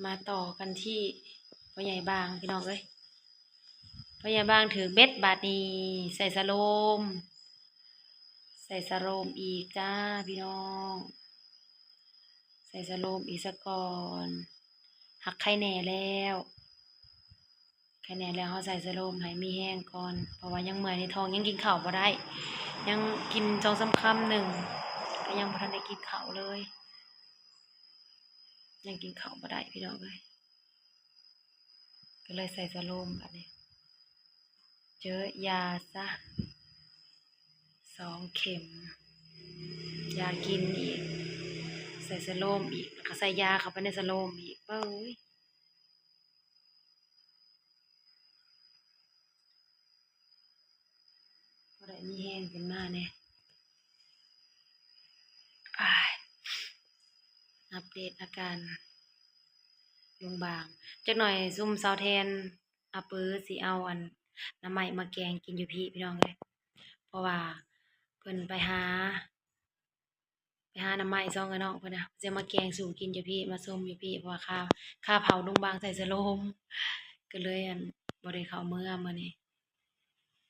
มาต่อกันที่พ่อใหญ่บางพี่น้องเอ้ยพ่อใหญ่บางถือเบ็ดบาดนี้ใส่สโลมใส่สโลมอีกจ้าพี่น้องใส่สโลมอีกสักก่อนหักไข่แหน่แล้วไข่แหน่แล้วเขาใส่สโลมให้มีแห้งก่อนเพราะว่ายังเมื่อยในท้องยังกินข้าวบ่ได้ยังกิน2-3 คำหนึ่งก็ยังบ่ทันได้กินข้าวเลยยังกินข้าวบ่ได้พี่น้องเอ้ยก็เลยใส่สโลมแบบนี้เจอยาซะ2 เข็มยากินอีกใส่สโลมอีกแล้วก็ใส่ยาเข้าไปในสโลมอีกเบ้ยพอได้มีแห้งขึ้นมาเนี่ยอัปเดตอาการลุงบางจักหน่อยซุ่มเซาแทนอาปื้อสิเอาน้ำใหม่มาแกงกินอยู่พี่น้องเลยเพราะว่าเพิ่นไปหาน้ำใหม่ซองกันเนาะเพิ่นน่ะจะมาแกงสู่กินอยู่พี่มาส้มอยู่พี่เพราะว่าค่าเผาลุงบางใส่สโลมก็เลยบ่ได้เข้าเมื่อมื้อนี้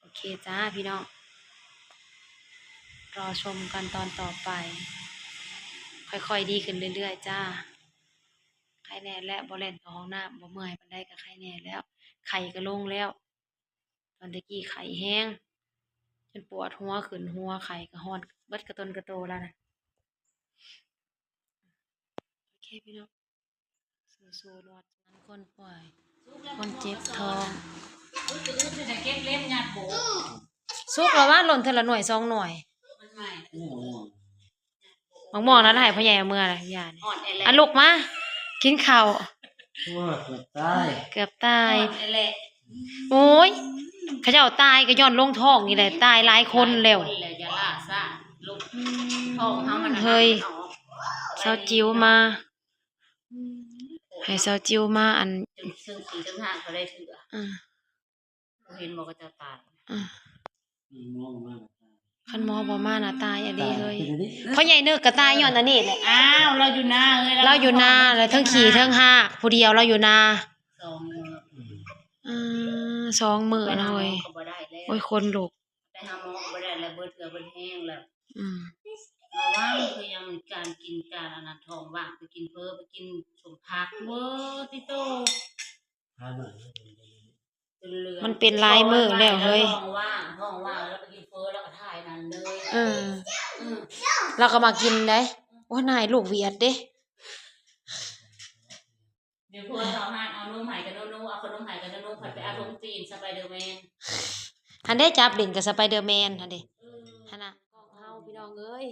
โอเคจ้าพี่น้องรอชมกันตอนต่อไปค่อยๆดีขึ้นเรื่อยๆจ้าไข้แน่แล้วบ่เล่นเข้าห้องน้ำบ่เมื่อยปานใดก็ไข้แน่แล้วไข้ก็ลงแล้วตอนตะกี้ไข้แห้งจนปวดหัวขึ้นหัวไข้ก็ฮ้อนเบิดกระตนกระโตแล้วนะโอเคพี่น้องสู้ๆรอดมันคนป่วยคนเจ็บท้องสุกแล้วว่าหล่นเทอละหน่วย2 หน่วยมองๆแล้วให้พ่อใหญ่เอามืออะไรยานี่อ่ะลูกมากินข้าวเกือบตายโอ้ยเขาเจ้าตายก็ย้อนลงท้องนี่แหละตายหลายคนแล้วเฮ้ยเซาจิ๋วมาให้เซาจิ๋วมาซึ่งขี่ทั้งห้างเขาได้ถือเห็นบอกว่าจะตายคันหมอบ่มาน่ะตายอะดีเฮ้ยพ่อใหญ่นึกก็ตายย้อนอันนี้แหละอ้าวเราอยู่นาเลยเราอยู่นาแล้วทั้งขี่ทั้งหากผู้เดียวเราอยู่นา2 มื้อนะเว้ยโอ้ยคนลุกไปหาหมอบ่ได้แล้วเบิดเถื่อเบิดแห้งแล้วมาว่างคือยังการกินการอนาท้องว่างไปกินเพ้อไปกินสมผักเว้อติโตมันเป็นลายมือแล้วเฮ้ยห้องว่างแล้วไปกินเพ้อแล้วก็ถ่ายนั่นเลยเราก็มากินได้โอ้ยนายลูกเวียดเด้เดี๋ยวพวกเราหาเอานมหายกับนมเอาขนมหายกับนมผัดไปเอาทงจีนสไปเดอร์แมนหันได้จับเล่นกับสไปเดอร์แมนหั่นเด้หั่นน่ะกล้องเฮาพี่น้องเอ้ย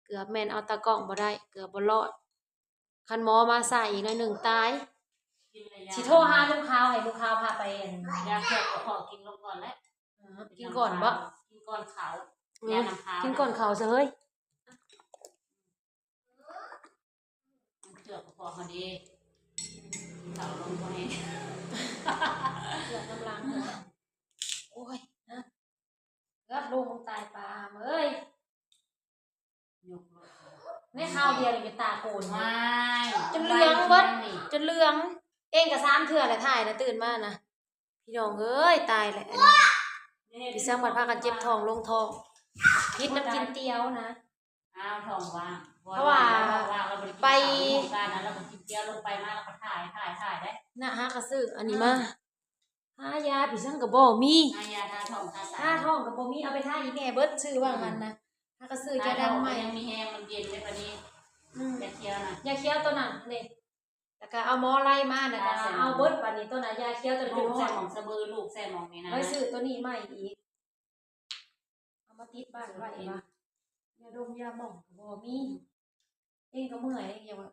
เกือบแม่นเอาตากล้องบ่ได้เกือบบ่รอดคันหมอมาใส่อีกหน่อยหนึ่งตายสิโทรหาลูกค้าให้ลูกค้าพาไปยาแก้ปวดท้องกินลงก่อนแล้วกินก่อนบ่กินก่อนเขายาน้ำขาวกินก่อนเขาซะเฮ้ยเจือกพอเขาดีเขาลงไปเกือบกำลังโอ้ยรับลูกมึงตายปลาเอ้ยนี่ข้าวเดียวเลยตาโกนจนเหลืองเบิดจนเหลืองเองกับ3 เทื่อแหละถ่ายนะตื่นมานะพี่น้องเอ้ยตายแหละพี่สร้างบัดพากันเจ็บท้องลงท้องพิษน้ำกินเตี้ยวนะอ้าวท้องว่างเพราะว่าไปการนั้นเรากินเตี้ยวลงไปมาแล้วก็ถ่ายได้น่ะหากระซื้ออันนี้มาหายาพี่สร้างกับบ่มีหายาทาท้องทาท้องกับบ่มีเอาไปทาอีแม่เบิดซื้อว่ามันนะหากระซื้อจะดังใหม่ยังมีแห้งมันเย็นเลยวันนี้ยาเคี้ยวนะยาเคี้ยวตัวนั้นนี่แล้วก็เอาหมอไล่มาแล้วก็เอาเบิดวันนี้ตัวนั้นยาเคี้ยวตัวจุ่มใส่หมองสะบือลูกใส่หมองนี่นะไว้ซื้อตัวนี้ใหม่อีกเอามาติดบ้านไว้ว่ายาดมยาหม่องบ่มีเองก็เมื่อยเองอย่าว่า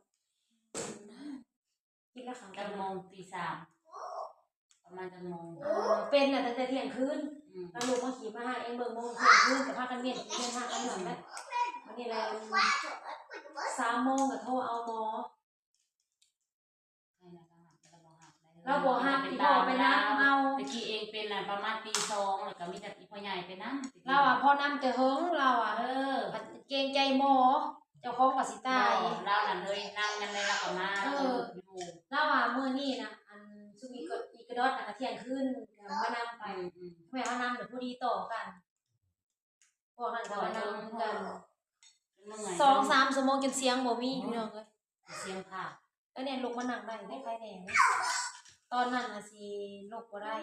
กินแล้วขังจะมองตี 3ประมาณจะมองเป็นน่ะตั้งแต่เที่ยงคืนแล้วลูกมาขี่มาหาเองเบิ่งโมงเที่ยงคืนกับพากันเวียนขี่เดินทางกันหน่อยแม่วันนี้แหละ3 โมงก็โทรเอาหมอเราบ่ฮักพี่พ่อไปนำเอาตะกี้เองเป็นน่ะประมาณตี 2แล้วก็มีแต่พ่อใหญ่ไปนำเราอ่ะพ่อนำแต่เฮิงเราอ่ะเกรงใจหมอเจ้าของว่าสิตายเรานั่นเลยนั่งนั่นเลยเราก็มาเรา 2-3 ชั่วโมงจนเสียงบ่มีพี่น้องเอ้ย เสียงผ้า แล้วเนี่ยลุกมานั่งได้ได้ใครแน่เนี่ยตอนนั้นน่ะสิลุกบ่ได้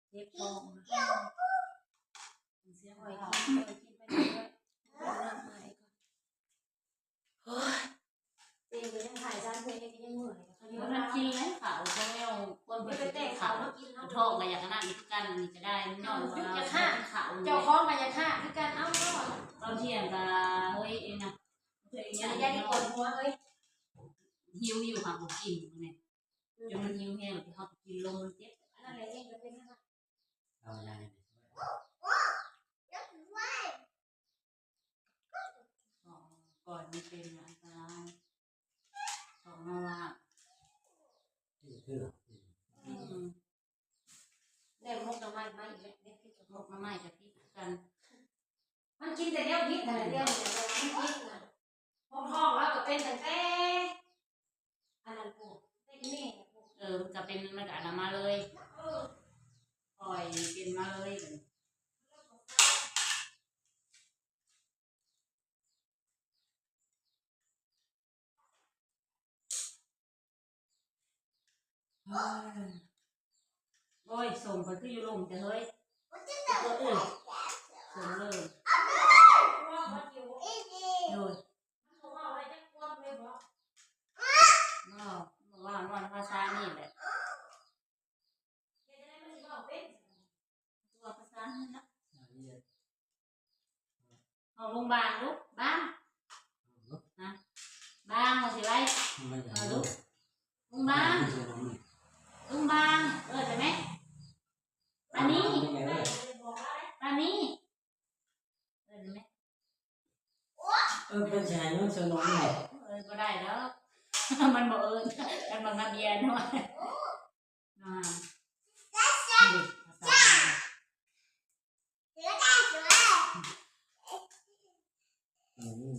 เจ็บท้องนะ เสียง ปล่อย ผ้า กินไปเรื่อยๆเอาน้ำมาให้ก่อนเฮ้ยเองก็ยังถ่ายจานเพลงก็ยังเหนื่อยกับเขาอยู่ มัน นะ กินแล้วขาวเขาแล้วคนไป ไป แตะ แตะ ขา เขา ว มากินเนาะ ทองก็อย่างนั้นนี่กันนี่จะได้ย่อนว่าขาว เจ้าของกันอย่าฆ่าคือการเอาเนาะ ตอนเที่ยงก็เฮ้ยเองนะเฮ้ย อย่า ยัง อย่าได้ปวดหัวเอ้ย หิวอยู่ค่ะผมกินเนี่ยจนมันหิวแห้งที่เขากินลงมันเจ็บ อันนั้นแหละเองก็เป็นนั่นน่ะ เอาอะไร ก่อนมันเป็นอันตรายของมาว่า คือ ได้มุกหน่อไม้มาอีกแล้วเด็กที่สุด พวกมาใหม่กับพี่กัน มันกินแต่เดียวพิษแต่เดียวเนี่ยมันพิษน่ะท้องแล้วก็เป็นตั้งแต่อันนั้นปวดได้แม่ปวด มันจะเป็นมันก็มาเลยปล่อยเป็นมาเลยโอ้ยส่งไปคืออยู่ลมจะเฮ้ยส่งเลยโดยว่าภาษานี่แหละตัวภาษานี่นะเอาลงบางลูกบางนะบางมาสิไว้ลูกลงบางลงบางใช่ไหมอันนี้อันนี้เห็นไหม เป็นชายน้องชนนี่ ก็ได้แล้ว มันบอกมันบอกนักเรียนว่า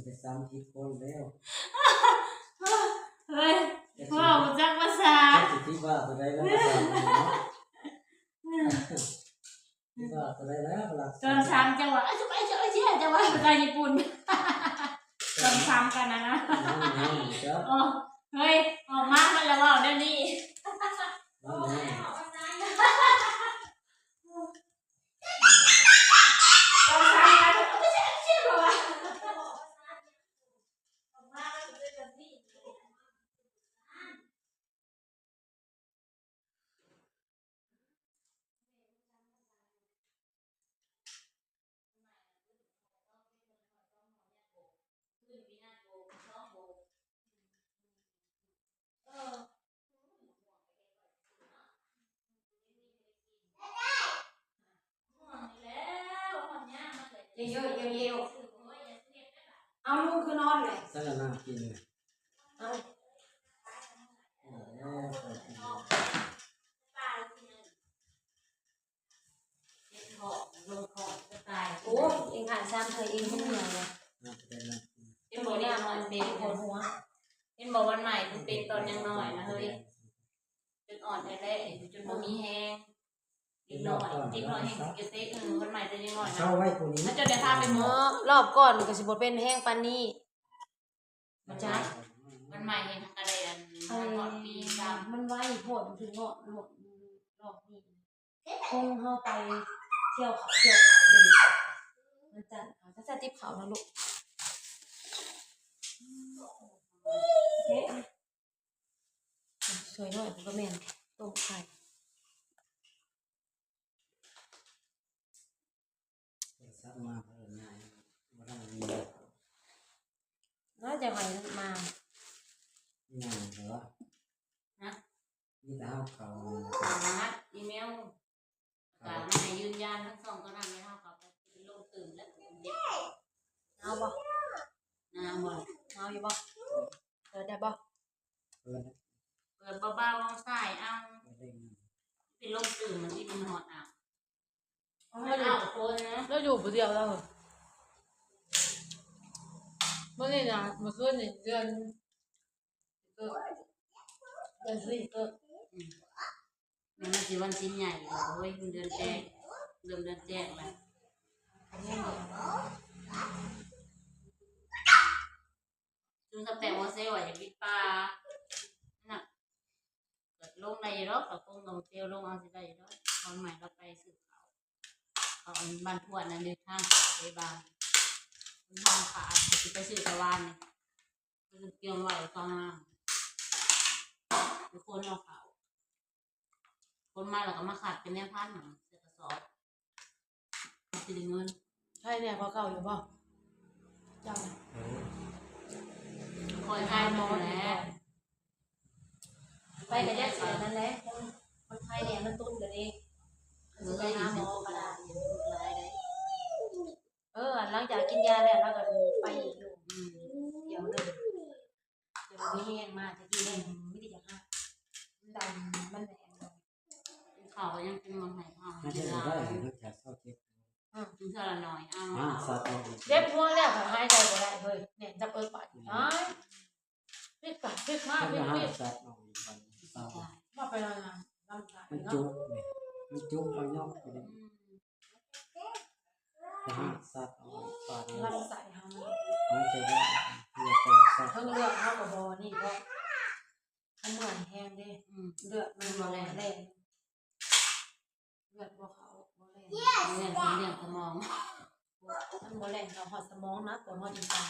จะซ้ำที่คนแล้ว เฮ้ยว่าจักภาษา ที่ว่าตัวใดแล้วที่ว่าตัวใดแล้วหลัก จนซ้ำจังหวะจุ๊บไอ้เจ้าไอ้เจ้าจังหวะภาษาญี่ปุ่นจนซ้ำกันนะเฮ้ยออกมามันแล้วว่าเดี๋ยวนี้เยอะเอาลุงคือนอนเลย ถ้าเรานั่งกิน เอา โอ้เองอ่านซ้ำเคยเองไม่เหนื่อยเลย เอ็นบอกเนี่ยมันเป็นปวดหัวเอ็นบอกวันใหม่มันเป็นตอนยังน้อยนะเฮ้ยจนอ่อนแอจนบ่มีแห้งอีกหน่อยแห้งเกษตรวันใหม่จะยังน้อยนะ เข้าไว้คนนี้ ถ้าจะได้พาไปหมอ รอบก่อนก็สิบ่เป็นแห้งปานนี้ มันจ้าวันใหม่เห็นอะไรอันตอนปีดำ มันไวโพดมันถึงเงาะหมดรอบนี้คงเฮาไปเที่ยวเขาเลยมันจัดเขาถ้าจะติบเขานะลูกเฮ้สวยหน่อยผมก็แม่นต้มไข่ ซับมาเพิ่มง่ายมาทำมี น่าจะไหวมา ง่ายเหรอนี่แต่เขา นัดอีเมลการให้ยืนยันทั้งสองก็นำให้เขาเขาไปลงตื่นแล้วเด็ก เอาบ่ น้ำบ่ เอาอยู่บ่เปิดได้บ่ เปิด เปิดเบาๆมองซ้ายเอาเป็นลงตื่นมันที่มันหอดอ่ะไม่เอาคนนะ เราอยู่ผู้เดียวแล้วเหรอเมื่อนี่นะเมื่อคืนนี่เดือนสี่ก็ มันไม่ใช่วันสิ้นใหญ่เว้ยเดือนแจ้งเดือนแจ้งเลย มันกับแต่โมเซลว่าจะกินปลาน่ะเกิดลงในรถกับกงกับเซลลงเอาสิได้รถตอนใหม่เราไปซื้อเขาบ้านทวดนั่นเดินทางไปบ้านทางขาจะไปซื้อตะวันเนี่ยเตรียมไว้ฟังน้ำทุกคนเราเขาคนมาแล้วก็มาขัดเป็นแนวพันหนังเสือกระสอบตีเงิน ใช่เนี่ยเขาเก่าอยู่ป่ะเจ้าเนี่ย คอยให้หมอแล้ว ไปกับแยกเสียนั่นแหละคนไทยเนี่ยมันตุ้นกันเองมันไปหาหมอก็ได้หลังจากกินยาแล้วเราก็ไปอีกอยู่เดี๋ยวเลยเดี๋ยวมีแห้งมากจะกินได้ไม่ได้จะห้ามันดำมันแดง เขาก็ยังเป็นมันหายเอา น่าจะได้รู้จักเศร้าเจ็บ ถึงเท่าละหน่อยเอา สัตว์ เจ็บหัวแล้วหายใจก็ได้เลยเนี่ยจะเปิดปากหายพลิกปากพลิกมากพลิกพลิก สัตว์เอาอีกวันเศร้า ว่าไปแล้วนะลำไส้ มัน เนาะ จุกเนี่ยมันจุกเอายอกไปเลยสัตว์เอาปาด ลำไส้เฮา ไม่ใช่ว่าเลือดแตกสัตว์ ทั้งเลือดเฮากับบอนี่เพราะมันเหมือนแห้งเด้เลือดมันบ่แรงเลือดบ่เขาบ่แรง เรื่องสมอง มันบ่แรงเขาหอดสมองนะตัวหอดอีกา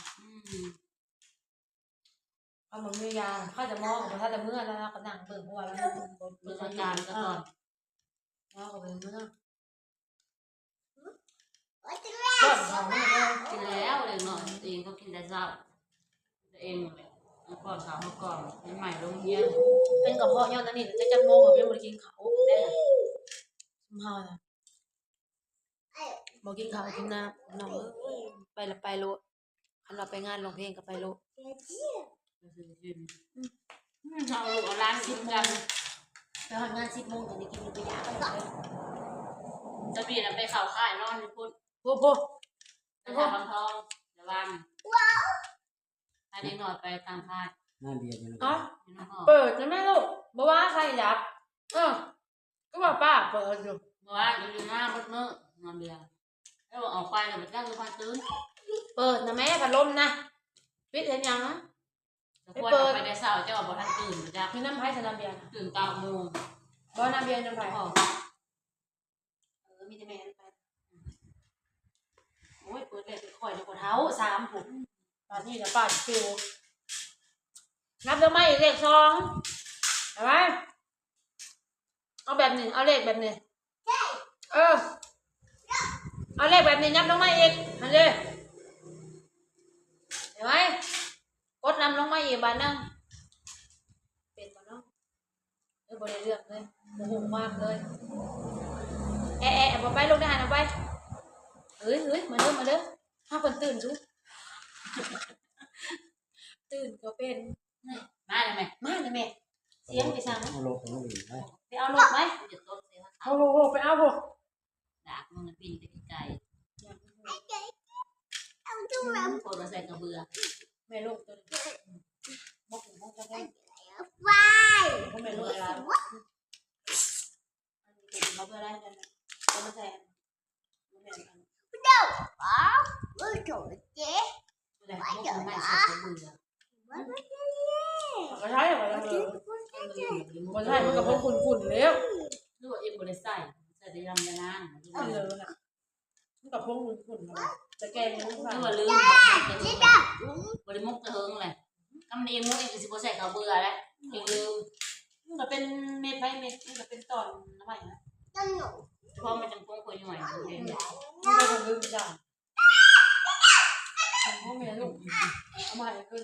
เอาหมดมือยาเขาจะมองถ้าจะเมื่อแล้วก็นั่งเบิ่งเพราะว่าแล้วมัน เรื่องอาการก็ก่อน แล้วก็เป็นเมื่อก่อนเขาไม่ได้ กินแล้วเลยหน่อยเองก็กินแต่เช้าเองเลยก่อนเขามาก่อนใหม่ลงเยี่ยม เป็นกระเพาะย้อนนั่นนี่จะโมงกับเป็นบ่กินเขาได้ล่ะซุมเฮาน่ะบ่กินข้าวกินน้ำน้องไปละไปโลคันเราไปงานร้องเพลงก็ไปโล เราเอาร้านกินกัน ไปหางาน10 โมงก็ได้กินไปยาไปก่อน จะบีนไปเข่าค่ายนอนอยู่พุ่น โอ้โห จะหาบางทองจะวันถ้าเด็กหน่อยไปตามค่าย หน้าเบียดอยู่ อ๋อ อยู่น้องพ่อ เปิดนะแม่ลูกบ่ว่าใครดับก็ว่าป้าเปิดอยู่ เมื่อวานอยู่หน้ามืดมืดนอนเบียร์แล้วออกไปเลยมันจ้างคือพันตื้น เปิดนะแม่พัดลมนะปิดเห็นยังนะ จะควรไปได้เช้าเจ้าบอกท่านตื่นจ้ะ มีน้ำไผ่สนามเบียร์นะ ตื่น9 โมง บ่น้ำเบียร์น้ำไผ่ พ่อ มีแต่แม่ไปโอ้ยเปิดเลยค่อยๆแล้วก็เท้า3ผมตอนนี้เดี๋ยวป้าฟิวนับได้ไหมเลข2เห็นไหมเอาแบบนี้เอาเลขแบบนี้เอาเลขแบบนี้นับลงมาอีกมาเลยเห็นไหมกดนำลงมาอีกบาทนึงเป็นบ่เนาะบ่ได้เรื่องเลยโมโหมากเลยบ่ไปลงได้หันเอาไปเฮ้ยมาเด้อถ้าเพิ่นตื่นซุตื่นก็เป็น มาเลยไหม มาเลยแม่เสียงไปสั่ง เอาโลกของเราอีกได้ ไปเอารถไหม จะต้นเสีย เอาโหไปเอาโห ดากมันปีนไปไกลคนมาใส่กระเบือ แม่ลูกตัวนี้บ่ถึงบ่จะได้ ว้าย บ่แม่ลูกอะไรอันนี้เป็นบ่เบื่อได้นั่นน่ะบ่มาแทนบ่แม่นอัน อ๋อมือถูกเจ๊ แหละ ไม่ใส่กระเบือ มันไม่ใช่ ก็ใช่ก็ใช่บ่ใช่มันก็พวกคุณแล้ว ดูเอ็มบริษัทใส่ได้ยังจะนั่ง เอาเลยน่ะมันก็พวกคุณจะแกงมัน ดู สั่ง ว่าลืมบริมุกกระเฮิงเลยกำเนียงมุกเองก็สิบใส่กระเบือแล้วเองลืม มันก็เป็นเม็ดไผ่เม็ดมันก็เป็นตอนน้ำมันนะ ต้องหนู เพราะมันจังป้องคนหน่อยเอง มันก็ลืมจ้ะพ่อแม่ลูกเอามาให้ขึ้น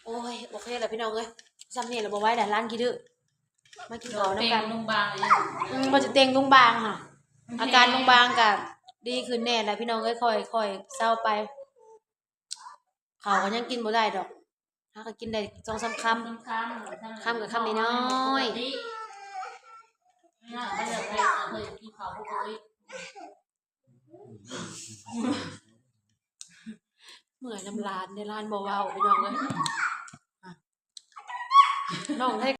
โอ้ยโอเคแล้วพี่น้องเอ้ยซ้ำนี่เราบ่ไว้แต่ร้านกี่ดื้อมากินข้าว เต็ น้ำกัน มลงบางเลย มันจะเต็งลุงบางค่ะ อาการลุงบางกับดีขึ้นแน่แล้วพี่น้องเอ้ยค่อยเศร้าไปข้าวก็ยังกินบ่ได้ดอกถ้าก็กินได้2-3 คำ คำน้อยน่าไม่เลิกเลยเคยกินข้าวพวกนี้ เมื่อยน้ำลานในร้านบ่เว้าพี่น้องเอ้ยน้องให้